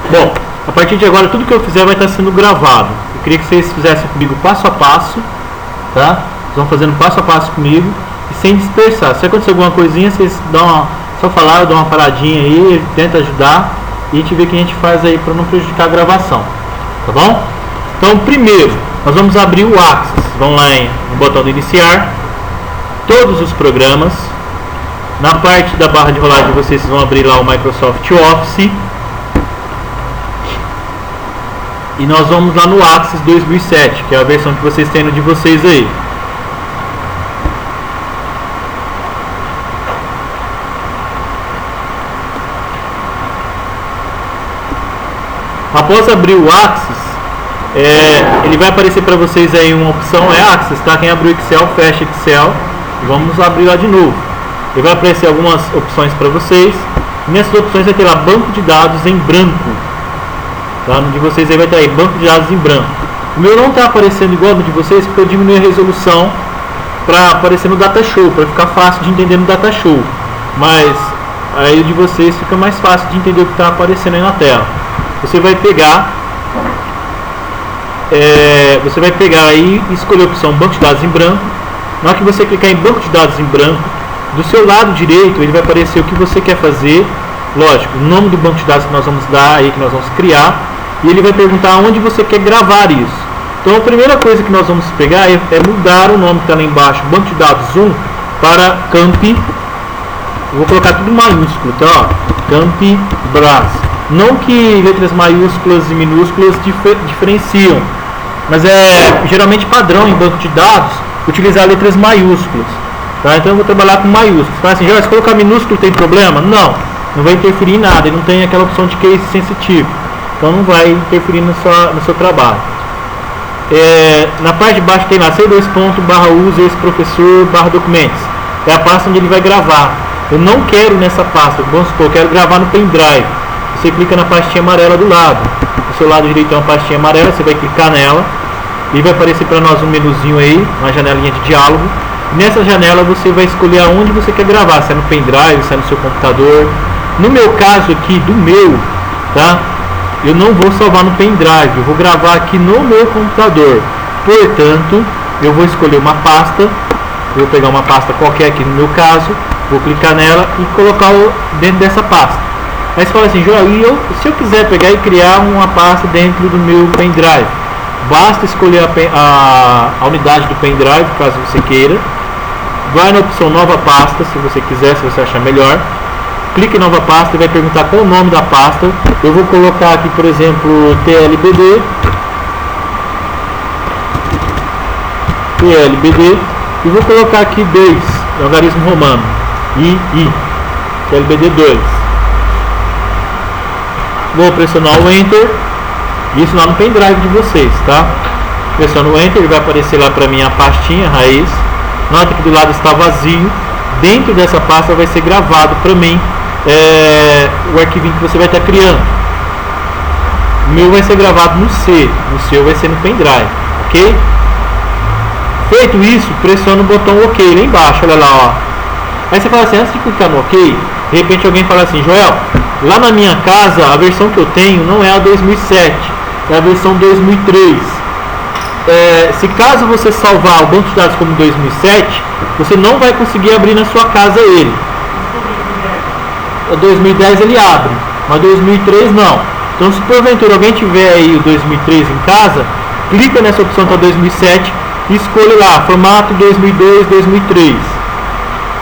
Bom, a partir de agora tudo que eu fizer vai estar sendo gravado. Eu queria que vocês fizessem comigo passo a passo, tá? Vocês vão fazendo passo a passo comigo e sem dispersar. Se acontecer alguma coisinha, vocês só falar, eu dou uma paradinha aí, tenta ajudar e a gente vê o que a gente faz aí para não prejudicar a gravação, tá bom? Então, primeiro, nós vamos abrir o Axis. Vamos lá no botão de iniciar, todos os programas. Na parte da barra de rolagem vocês vão abrir lá o Microsoft Office. E nós vamos lá no Axis 2007, que é a versão que vocês têm no de vocês aí. Após abrir o Axis, ele vai aparecer para vocês aí uma opção, Axis, tá? Quem abriu o Excel, fecha Excel. Vamos abrir lá de novo. Ele vai aparecer algumas opções para vocês. E nessas opções vai ter lá banco de dados em branco. Tá? No de vocês aí vai ter aí banco de dados em branco. O meu não está aparecendo igual no de vocês porque eu diminui a resolução para aparecer no Datashow, para ficar fácil de entender no Datashow. Mas aí o de vocês fica mais fácil de entender o que está aparecendo aí na tela. Você vai pegar aí e escolher a opção banco de dados em branco. Na hora que você clicar em banco de dados em branco, do seu lado direito ele vai aparecer o que você quer fazer. Lógico, o nome do banco de dados que nós vamos dar aí, que nós vamos criar, e ele vai perguntar onde você quer gravar isso. Então a primeira coisa que nós vamos pegar é mudar o nome que está lá embaixo, banco de dados 1, para Camp. Eu vou colocar tudo maiúsculo, tá? Ó, Camp Bras. Não que letras maiúsculas e minúsculas diferenciam, mas é geralmente padrão em banco de dados utilizar letras maiúsculas, tá? Então eu vou trabalhar com maiúsculos. Fala assim, se colocar minúsculo tem problema? Não vai interferir em nada, ele não tem aquela opção de case sensitivo, então não vai interferir no seu trabalho. Na parte de baixo tem lá c2.users professor/documentos, é a pasta onde ele vai gravar. Eu não quero nessa pasta, vamos supor, eu quero gravar no pendrive. Você clica na pastinha amarela do lado, do seu lado direito tem uma pastinha amarela, você vai clicar nela e vai aparecer para nós um menuzinho aí, uma janelinha de diálogo. Nessa janela você vai escolher aonde você quer gravar, se é no pendrive, se é no seu computador. No meu caso aqui, tá? Eu não vou salvar no pendrive, eu vou gravar aqui no meu computador. Portanto, eu vou escolher uma pasta, eu vou pegar uma pasta qualquer aqui no meu caso, vou clicar nela e colocar dentro dessa pasta. Aí você fala assim, Joel, se eu quiser pegar e criar uma pasta dentro do meu pendrive, basta escolher a unidade do pendrive, caso você queira. Vai na opção nova pasta, se você quiser, se você achar melhor. Clique em nova pasta e vai perguntar qual o nome da pasta. Eu vou colocar aqui, por exemplo, TLBD e vou colocar aqui 2, logaritmo romano, I, TLBD 2. Vou pressionar o Enter, isso lá no pendrive de vocês, tá? Pressiono o Enter, ele vai aparecer lá para mim a pastinha raiz. Nota que do lado está vazio. Dentro dessa pasta vai ser gravado para mim o arquivinho que você vai estar criando. O meu vai ser gravado no C, o seu vai ser no pendrive, ok? Feito isso, pressiona o botão OK lá embaixo, olha lá, ó. Aí você fala assim, antes de clicar no OK, de repente alguém fala assim, Joel, lá na minha casa a versão que eu tenho não é a 2007, é a versão 2003. Se caso você salvar o banco de dados como 2007, você não vai conseguir abrir na sua casa ele. 2010 ele abre, mas 2003 não. Então se porventura alguém tiver aí o 2003 em casa, clica nessa opção que é 2007 e escolhe lá, formato 2002, 2003.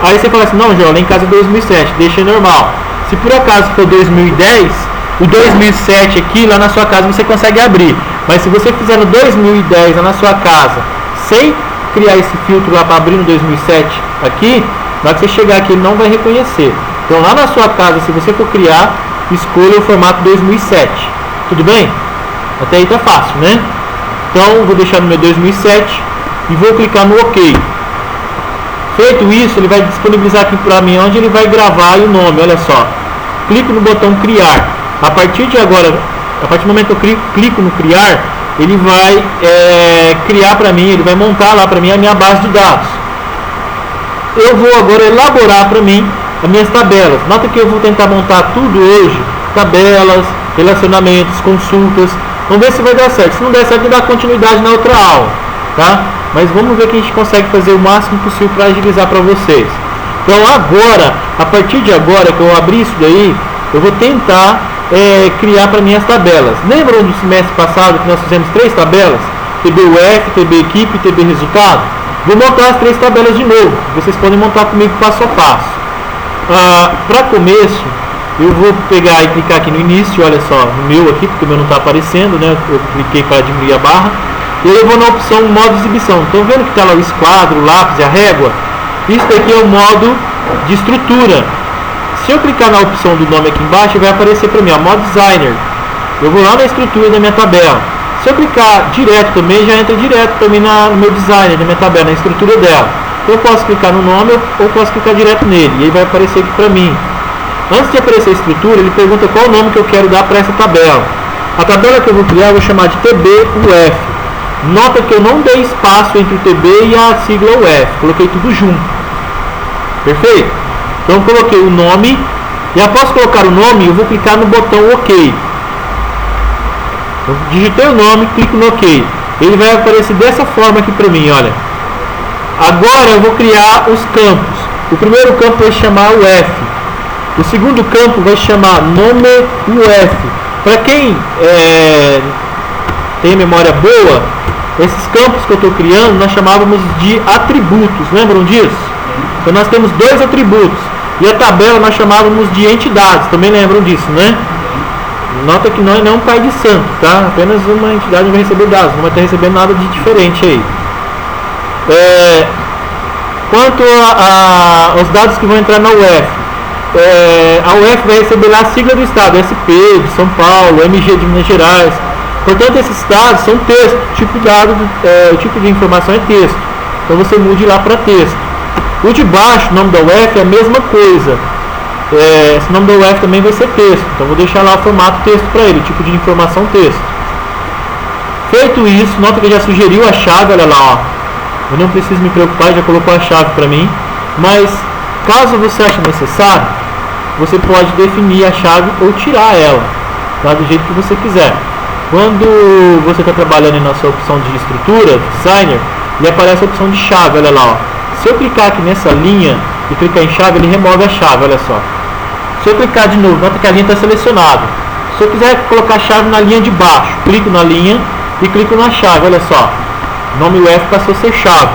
Aí você fala assim, não, Joel, lá em casa é 2007, deixa normal. Se por acaso for 2010, o 2007 aqui, lá na sua casa você consegue abrir. Mas se você fizer no 2010 lá na sua casa, sem criar esse filtro lá para abrir no 2007 aqui, na hora que você chegar aqui ele não vai reconhecer. Então lá na sua casa, se você for criar, escolha o formato 2007. Tudo bem? Até aí tá fácil, né? Então vou deixar no meu 2007 e vou clicar no OK. Feito isso, ele vai disponibilizar aqui para mim onde ele vai gravar e o nome, olha só. Clico no botão criar. A partir de agora, a partir do momento que eu clico no criar, ele vai criar para mim, ele vai montar lá para mim a minha base de dados. Eu vou agora elaborar para mim as minhas tabelas. Nota que eu vou tentar montar tudo hoje, tabelas, relacionamentos, consultas. Vamos ver se vai dar certo. Se não der certo, dá continuidade na outra aula, tá? Mas vamos ver que a gente consegue fazer o máximo possível para agilizar para vocês. Então agora, a partir de agora que eu abrir isso daí, eu vou tentar criar para mim as tabelas. Lembram do semestre passado que nós fizemos 3 tabelas? TB-UF, TB-Equipe e TB-Resultado? Vou montar as 3 tabelas de novo. Vocês podem montar comigo passo a passo. Para começo, eu vou pegar e clicar aqui no início, olha só, no meu aqui, porque o meu não está aparecendo, né? Eu cliquei para diminuir a barra. E aí eu vou na opção modo exibição. Estão vendo que está lá o esquadro, o lápis e a régua? Isso daqui é o modo de estrutura. Se eu clicar na opção do nome aqui embaixo, vai aparecer para mim, ó, modo designer. Eu vou lá na estrutura da minha tabela. Se eu clicar direto também, já entra direto também no meu designer, na minha tabela, na estrutura dela. Eu posso clicar no nome ou posso clicar direto nele. E aí vai aparecer aqui para mim. Antes de aparecer a estrutura, ele pergunta qual o nome que eu quero dar para essa tabela. A tabela que eu vou criar, eu vou chamar de TB-UF. Nota que eu não dei espaço entre o TB e a sigla UF. Coloquei tudo junto. Perfeito? Então coloquei o nome. E após colocar o nome, eu vou clicar no botão OK. Eu digitei o nome, clico no OK. Ele vai aparecer dessa forma aqui para mim, olha. Agora eu vou criar os campos. O primeiro campo vai chamar UF. O segundo campo vai chamar nome UF. Para quem tem memória boa, esses campos que eu estou criando nós chamávamos de atributos. Lembram disso? Então nós temos 2 atributos. E a tabela nós chamávamos de entidades. Também lembram disso, né? Nota que nós não é um pai de santo, tá? Apenas uma entidade vai receber dados. Não vai estar recebendo nada de diferente aí. Quanto aos dados que vão entrar na UF, a UF vai receber lá a sigla do estado, SP de São Paulo, MG de Minas Gerais. Portanto, esses dados são texto, o tipo de informação é texto. Então você mude lá para texto. O de baixo, o nome da UF, é a mesma coisa. Esse nome da UF também vai ser texto. Então vou deixar lá o formato texto para ele, o tipo de informação texto. Feito isso, nota que ele já sugeriu a chave, olha lá, ó. Eu não preciso me preocupar, já colocou a chave para mim. Mas caso você ache necessário, você pode definir a chave ou tirar ela, tá? Do jeito que você quiser. Quando você está trabalhando na sua opção de estrutura, designer, ele aparece a opção de chave, olha lá, ó. Se eu clicar aqui nessa linha e clicar em chave, ele remove a chave, olha só. Se eu clicar de novo, nota que a linha está selecionada. Se eu quiser colocar a chave na linha de baixo, clico na linha e clico na chave, olha só. O nome UF passou a ser chave.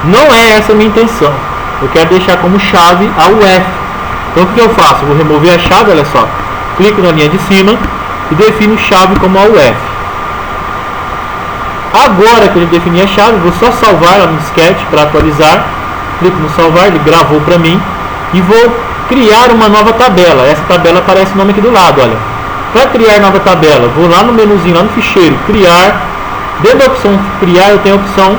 Não é essa a minha intenção. Eu quero deixar como chave a UF. Então o que eu faço? Eu vou remover a chave, olha só. Clico na linha de cima e defino chave como a UF. Agora que ele definir a chave, vou só salvar ela no disquete para atualizar. Clico no salvar, ele gravou para mim. E vou criar uma nova tabela. Essa tabela aparece o nome aqui do lado, olha. Para criar nova tabela, vou lá no menuzinho, lá no ficheiro, criar. Dentro da opção criar, eu tenho a opção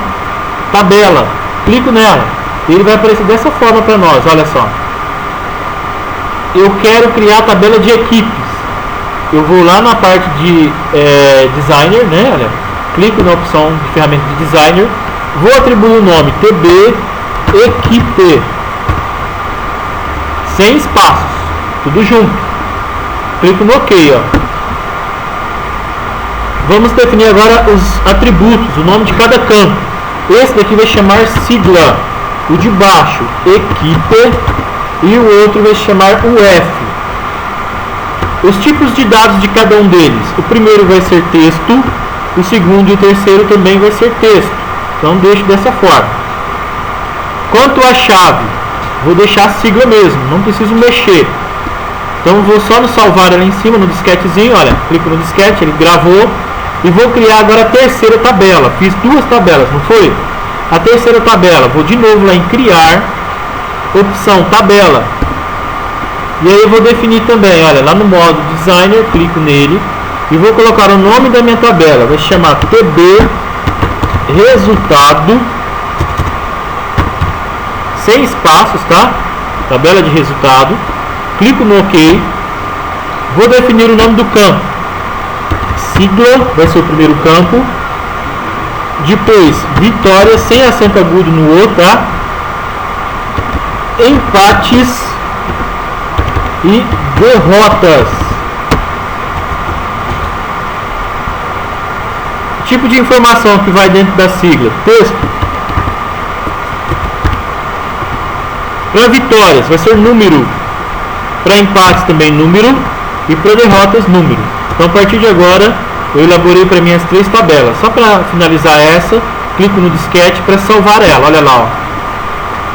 tabela. Clico nela. E ele vai aparecer dessa forma para nós, olha só. Eu quero criar a tabela de equipes. Eu vou lá na parte de designer, né? Olha, clico na opção de ferramenta de designer. Vou atribuir o nome TB Equipe. Sem espaços. Tudo junto. Clico no OK, ó. Vamos definir agora os atributos, o nome de cada campo. Esse daqui vai chamar sigla. O de baixo, equipe. E o outro vai chamar UF. Os tipos de dados de cada um deles. O primeiro vai ser texto. O segundo e o terceiro também vai ser texto. Então deixo dessa forma. Quanto à chave, vou deixar a sigla mesmo. Não preciso mexer. Então vou só no salvar ali em cima, no disquetezinho. Olha, clico no disquete, ele gravou. E vou criar agora a terceira tabela. Fiz 2 tabelas, não foi? A terceira tabela, vou de novo lá em criar, opção tabela. E aí eu vou definir também, olha, lá no modo designer, clico nele. E vou colocar o nome da minha tabela. Vai se chamar TB Resultado. Sem espaços, tá? Tabela de resultado. Clico no OK. Vou definir o nome do campo. Sigla, vai ser o primeiro campo. Depois, vitória, sem acento agudo no O, tá? Empates e derrotas. Tipo de informação que vai dentro da sigla: texto. Para vitórias vai ser número, para empates também número e para derrotas número. Então a partir de agora eu elaborei para mim as 3 tabelas. Só para finalizar essa, clico no disquete para salvar ela. Olha lá, ó.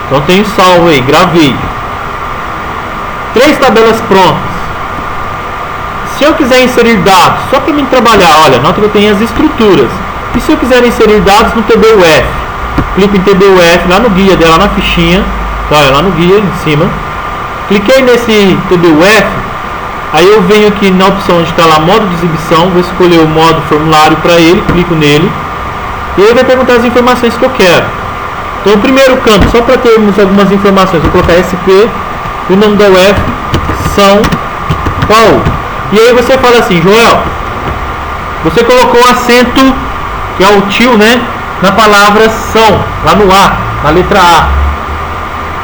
Então tenho salvo aí, gravei. 3 tabelas prontas. Se eu quiser inserir dados, só para mim trabalhar, olha, nota que eu tenho as estruturas. E se eu quiser inserir dados no TBUF, clico em TBUF, lá no guia dela, na fichinha, tá, olha, lá no guia, em cima. Cliquei nesse TBUF, aí eu venho aqui na opção onde está lá modo de exibição, vou escolher o modo formulário para ele, clico nele, e ele vai perguntar as informações que eu quero. Então o primeiro campo, só para termos algumas informações, vou colocar SP, o nome da UF, São Paulo. E aí você fala assim: Joel, você colocou o acento, que é o tio, né, na palavra São, lá no A, na letra A.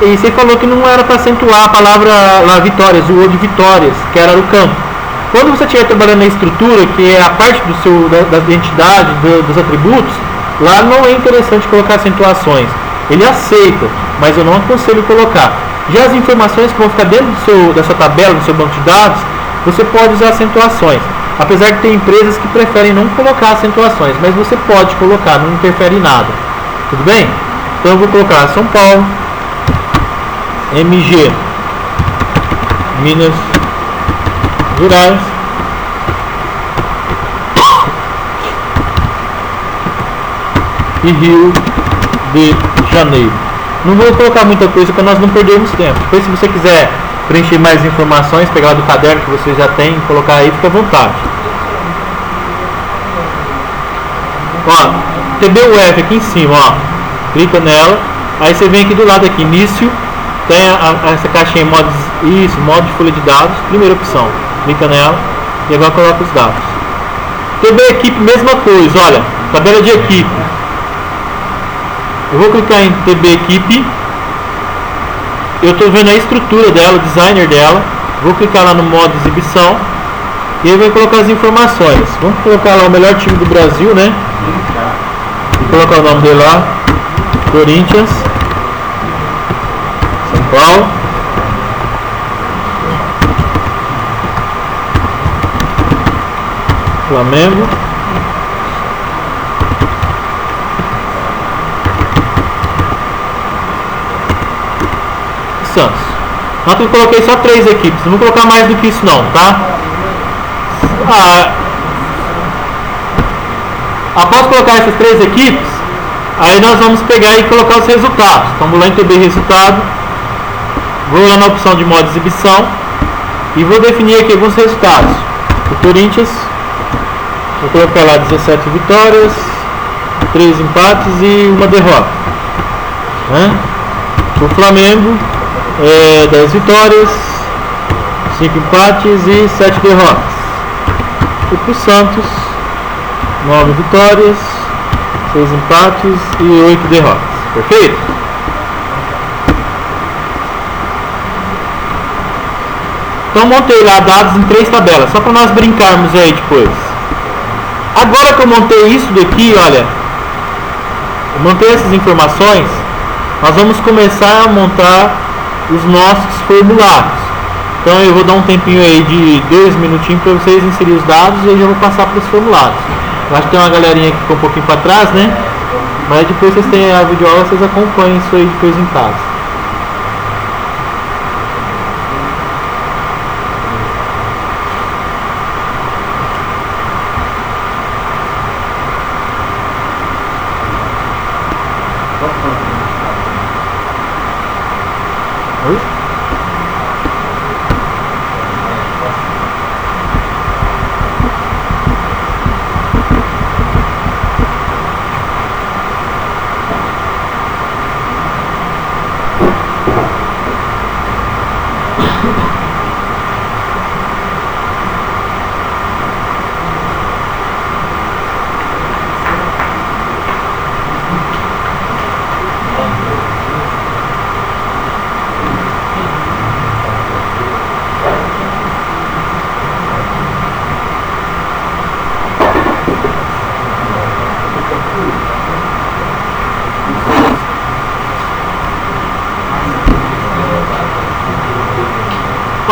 E você falou que não era para acentuar a palavra lá Vitórias, o O de Vitórias, que era o campo. Quando você estiver trabalhando na estrutura, que é a parte da identidade, dos atributos, lá não é interessante colocar acentuações. Ele aceita, mas eu não aconselho colocar. Já as informações que vão ficar dentro dessa tabela, do seu banco de dados, você pode usar acentuações. Apesar de ter empresas que preferem não colocar acentuações, mas você pode colocar, não interfere em nada. Tudo bem? Então eu vou colocar São Paulo, MG, Minas Gerais, e Rio de Janeiro. Não vou colocar muita coisa para nós não perdermos tempo. Depois, se você quiser preencher mais informações, pegar lá do caderno que você já tem, colocar aí, fica à vontade. Ó, TBUF aqui em cima, ó, clica nela, aí você vem aqui do lado aqui, início, tem essa caixinha modo de folha de dados, primeira opção, clica nela e agora coloca os dados. TB equipe, mesma coisa, olha, tabela de equipe. Eu vou clicar em TB equipe. Eu estou vendo a estrutura dela, o designer dela. Vou clicar lá no modo exibição e aí vai colocar as informações. Vamos colocar lá o melhor time do Brasil, né? Vou colocar o nome dele lá, Corinthians, São Paulo, Flamengo, Santos. Nota que eu coloquei só 3 equipes, não vou colocar mais do que isso não, tá? Após colocar essas 3 equipes, aí nós vamos pegar e colocar os resultados. Então vou lá em TB resultado, vou lá na opção de modo de exibição e vou definir aqui alguns resultados. O Corinthians, vou colocar lá 17 vitórias, 3 empates e 1 derrota, né? O Flamengo, 10 vitórias, 5 empates e 7 derrotas. E para o Santos, 9 vitórias, 6 empates e 8 derrotas. Perfeito? Então montei lá dados em 3 tabelas, só para nós brincarmos aí depois. Agora que eu montei isso daqui, olha, eu montei essas informações, nós vamos começar a montar os nossos formulários. Então eu vou dar um tempinho aí de 2 minutinhos para vocês inserir os dados e eu já vou passar para os formulários. Eu acho que tem uma galerinha que ficou um pouquinho para trás, né? Mas depois vocês têm a videoaula, vocês acompanhem isso aí depois em casa. Oi?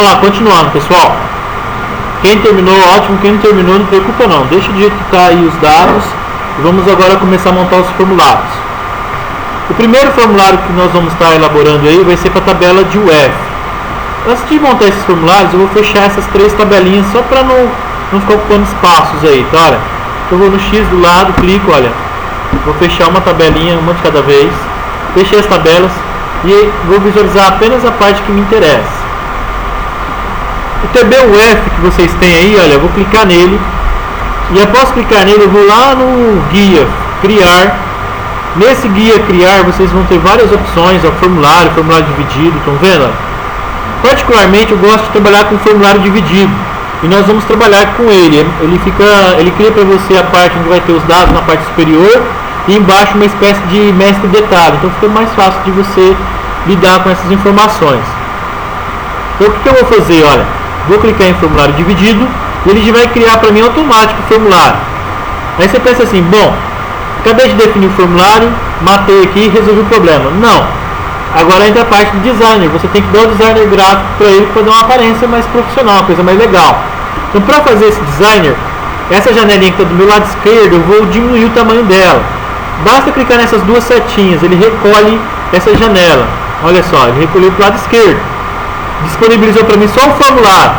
Olha lá, continuando, pessoal. Quem terminou, ótimo. Quem não terminou, não preocupa não. Deixa do jeito que está aí os dados. E vamos agora começar a montar os formulários. O primeiro formulário que nós vamos estar elaborando aí vai ser para a tabela de UF. Antes de montar esses formulários, eu vou fechar essas 3 tabelinhas só para não ficar ocupando espaços aí, tá? Olha, eu vou no X do lado, clico, olha. Vou fechar uma tabelinha, uma de cada vez. Fechei as tabelas e vou visualizar apenas a parte que me interessa. O TBUF que vocês têm aí, olha, eu vou clicar nele. E após clicar nele, eu vou lá no guia criar. Nesse guia criar, vocês vão ter várias opções, ó, formulário dividido, estão vendo? Particularmente, eu gosto de trabalhar com formulário dividido. E nós vamos trabalhar com ele. Ele cria para você a parte onde vai ter os dados na parte superior e embaixo uma espécie de mestre detalhe. Então fica mais fácil de você lidar com essas informações. Então o que eu vou fazer? Olha, vou clicar em formulário dividido e ele já vai criar para mim automático o formulário. Aí você pensa assim, bom, acabei de definir o formulário, matei aqui e resolvi o problema. Não. Agora ainda a parte do designer. Você tem que dar o designer gráfico para ele para dar uma aparência mais profissional, uma coisa mais legal. Então para fazer esse designer, essa janelinha que está do meu lado esquerdo, eu vou diminuir o tamanho dela. Basta clicar nessas 2 setinhas, ele recolhe essa janela. Olha só, ele recolheu para o lado esquerdo. Disponibilizou para mim só o formulário.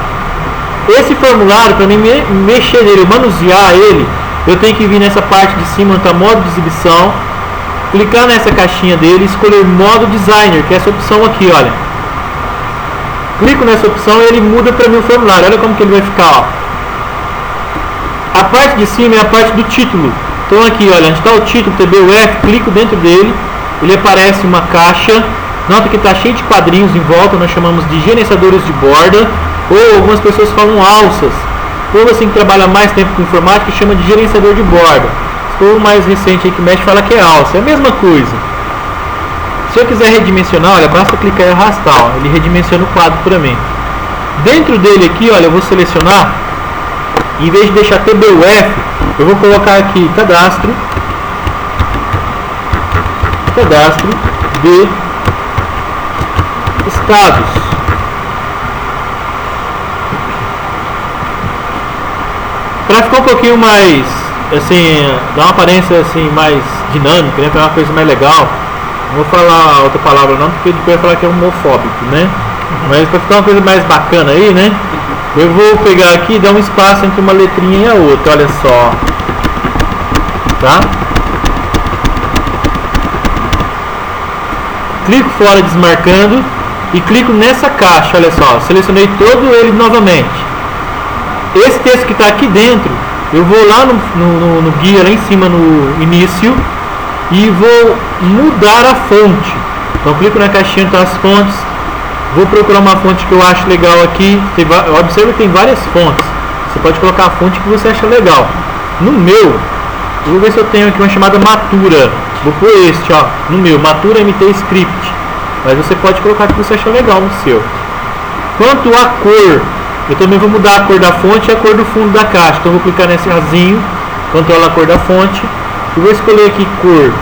Esse formulário, para mim mexer nele, manusear ele, eu tenho que vir nessa parte de cima, onde está modo de exibição, clicar nessa caixinha dele e escolher modo designer, que é essa opção aqui, olha. Clico nessa opção e ele muda para mim o formulário. Olha como que ele vai ficar, ó. A parte de cima é a parte do título. Então aqui, olha, onde está o título TBUF, clico dentro dele, ele aparece uma caixa. Nota que está cheio de quadrinhos em volta, nós chamamos de gerenciadores de borda, ou algumas pessoas falam alças. Ou assim que trabalha mais tempo com informática chama de gerenciador de borda. O mais recente aí que mexe fala que é alça, é a mesma coisa. Se eu quiser redimensionar, olha, basta clicar e arrastar, ó, ele redimensiona o quadro para mim. Dentro dele aqui, olha, eu vou selecionar, em vez de deixar TBUF, eu vou colocar aqui cadastro de estados. Para ficar um pouquinho mais, assim, dar uma aparência assim mais dinâmica, né, para uma coisa mais legal. Não vou falar outra palavra não, porque depois vai falar que é homofóbico, né? Mas para ficar uma coisa mais bacana aí, né? Eu vou pegar aqui e dar um espaço entre uma letrinha e a outra, olha só. Tá? Clico fora desmarcando e clico nessa caixa, olha só. Selecionei todo ele novamente. Esse texto que está aqui dentro, eu vou lá no guia, lá em cima no início, e vou mudar a fonte. Então clico na caixinha das fontes, vou procurar uma fonte que eu acho legal aqui. Observe que tem várias fontes, você pode colocar a fonte que você acha legal. No meu, eu vou ver se eu tenho aqui uma chamada Matura, vou pôr este, ó, no meu, Matura MT Script, mas você pode colocar o que você acha legal no seu. Quanto à cor, eu também vou mudar a cor da fonte e a cor do fundo da caixa. Então eu vou clicar nesse rasinho, controla a cor da fonte e vou escolher aqui cor.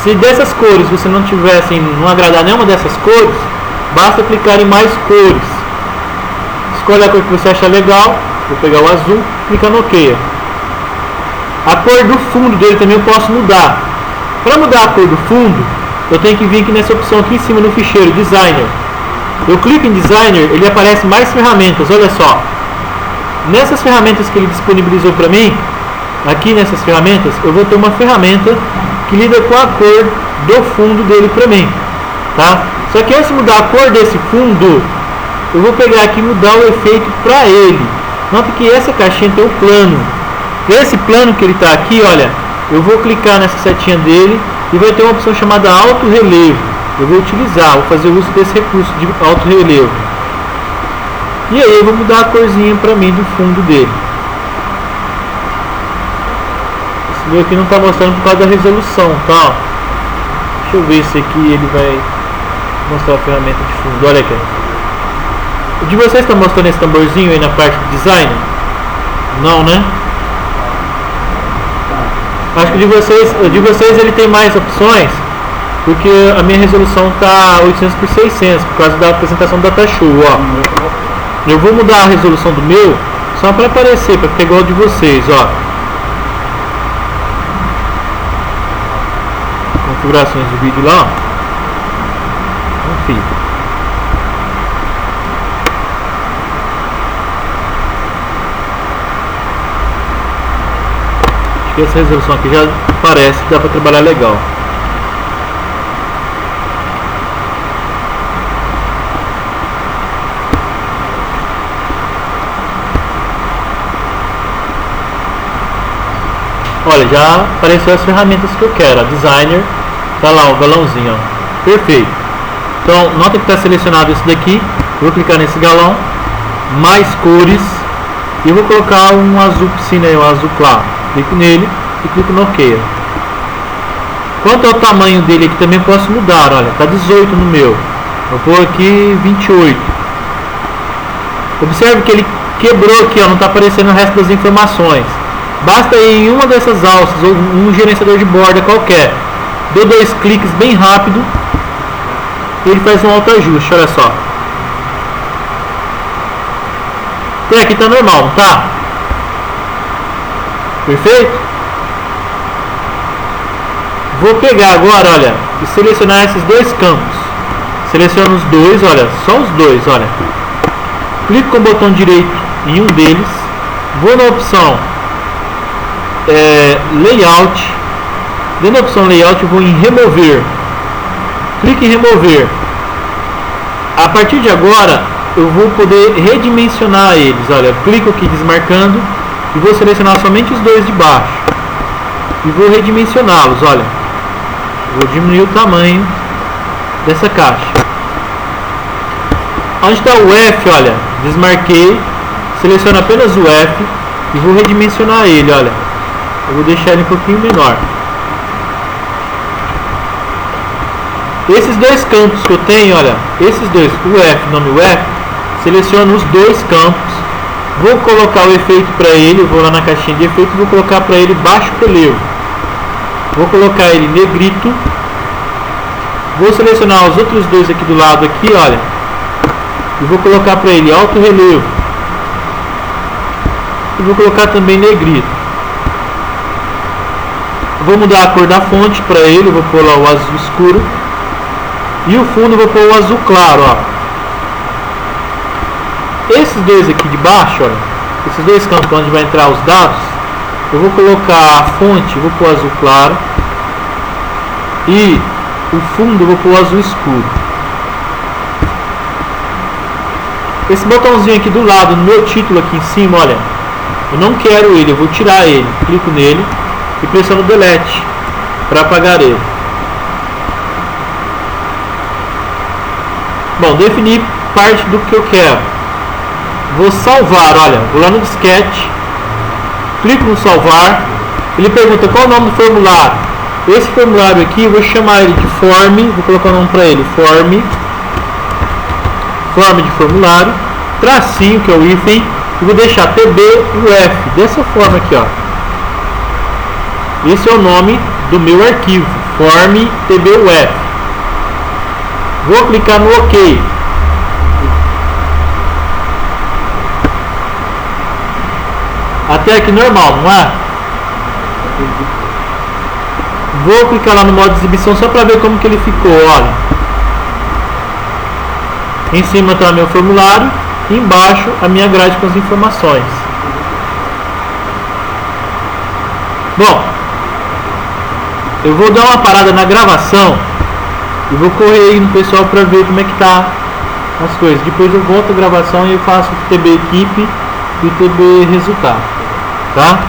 Se dessas cores você não tiver, assim, não agradar nenhuma dessas cores, basta clicar em mais cores. Escolhe a cor que você acha legal, vou pegar o azul, clicar no OK. A cor do fundo dele também eu posso mudar. Para mudar a cor do fundo, eu tenho que vir aqui nessa opção aqui em cima no ficheiro Designer. Eu clico em Designer, ele aparece mais ferramentas, olha só. Nessas ferramentas que ele disponibilizou para mim, aqui nessas ferramentas, eu vou ter uma ferramenta que lida com a cor do fundo dele para mim, tá? Só que antes de mudar a cor desse fundo, eu vou pegar aqui e mudar o efeito para ele. Nota que essa caixinha tem um plano. Esse plano que ele está aqui, olha, eu vou clicar nessa setinha dele e vai ter uma opção chamada alto relevo. Eu vou utilizar, vou fazer uso desse recurso de alto relevo. E aí eu vou mudar a corzinha para mim do fundo dele. Esse meu aqui não está mostrando por causa da resolução, tá? Deixa eu ver se aqui ele vai mostrar a ferramenta de fundo. Olha aqui. O de vocês está mostrando esse tamborzinho aí na parte de design? Não, né? Acho que o de vocês ele tem mais opções, porque a minha resolução está 800 por 600 por causa da apresentação do DataShow, ó. Eu vou mudar a resolução do meu só para aparecer, para ficar igual de vocês, ó. Configurações de vídeo lá, ó. Enfim. Acho que essa resolução aqui já parece que dá para trabalhar legal. Olha, já apareceu as ferramentas que eu quero. A Designer, tá lá o galãozinho, ó. Perfeito. Então, nota que está selecionado esse daqui. Vou clicar nesse galão, mais cores, e vou colocar um azul piscina, um azul claro. Clico nele e clico no OK. Quanto ao tamanho dele aqui também posso mudar. Olha, tá 18 no meu. Vou pôr aqui 28. Observe que ele quebrou aqui, ó, não está aparecendo o resto das informações. Basta ir em uma dessas alças ou um gerenciador de borda qualquer. Dou 2 cliques bem rápido e ele faz um autoajuste, olha só. Até aqui tá normal, não tá? Perfeito? Vou pegar agora, olha, e selecionar esses 2 campos. Seleciono os dois, olha, só os dois, olha. Clico com o botão direito em um deles. Vou na opção Layout. Dentro da opção Layout eu vou em Remover. Clique em Remover. A partir de agora eu vou poder redimensionar eles. Olha, clico aqui desmarcando e vou selecionar somente os dois de baixo e vou redimensioná-los. Olha, vou diminuir o tamanho dessa caixa. Onde está o F, olha, desmarquei, seleciono apenas o F e vou redimensionar ele. Olha, eu vou deixar ele um pouquinho menor. Esses 2 campos que eu tenho, olha, esses dois, o F, nome o F, seleciono os 2 campos, vou colocar o efeito para ele, vou lá na caixinha de efeito, vou colocar para ele baixo relevo, vou colocar ele negrito, vou selecionar os outros 2 aqui do lado aqui, olha, e vou colocar para ele alto relevo, e vou colocar também negrito. Vou mudar a cor da fonte para ele, vou pôr lá o azul escuro. E o fundo eu vou pôr o azul claro, ó. Esses 2 aqui de baixo, olha, esses 2 campos onde vai entrar os dados, eu vou colocar a fonte, vou pôr azul claro. E o fundo eu vou pôr o azul escuro. Esse botãozinho aqui do lado, no meu título aqui em cima, olha, eu não quero ele, eu vou tirar ele. Clico nele e pressiono Delete para apagar ele. Bom, defini parte do que eu quero. Vou salvar, olha, vou lá no disquete, clico no salvar, ele pergunta qual é o nome do formulário. Esse formulário aqui, eu vou chamar ele de form, vou colocar o nome para ele, form de formulário, tracinho, que é o hífen, e vou deixar TBUF, dessa forma aqui, ó. Esse é o nome do meu arquivo, form TBUF. Vou clicar no OK. Até aqui normal, não é? Vou clicar lá no modo de exibição só para ver como que ele ficou, olha. Em cima está meu formulário e embaixo a minha grade com as informações. Bom, eu vou dar uma parada na gravação e vou correr aí no pessoal para ver como é que tá as coisas. Depois eu volto a gravação e eu faço TB equipe e TB resultado, tá?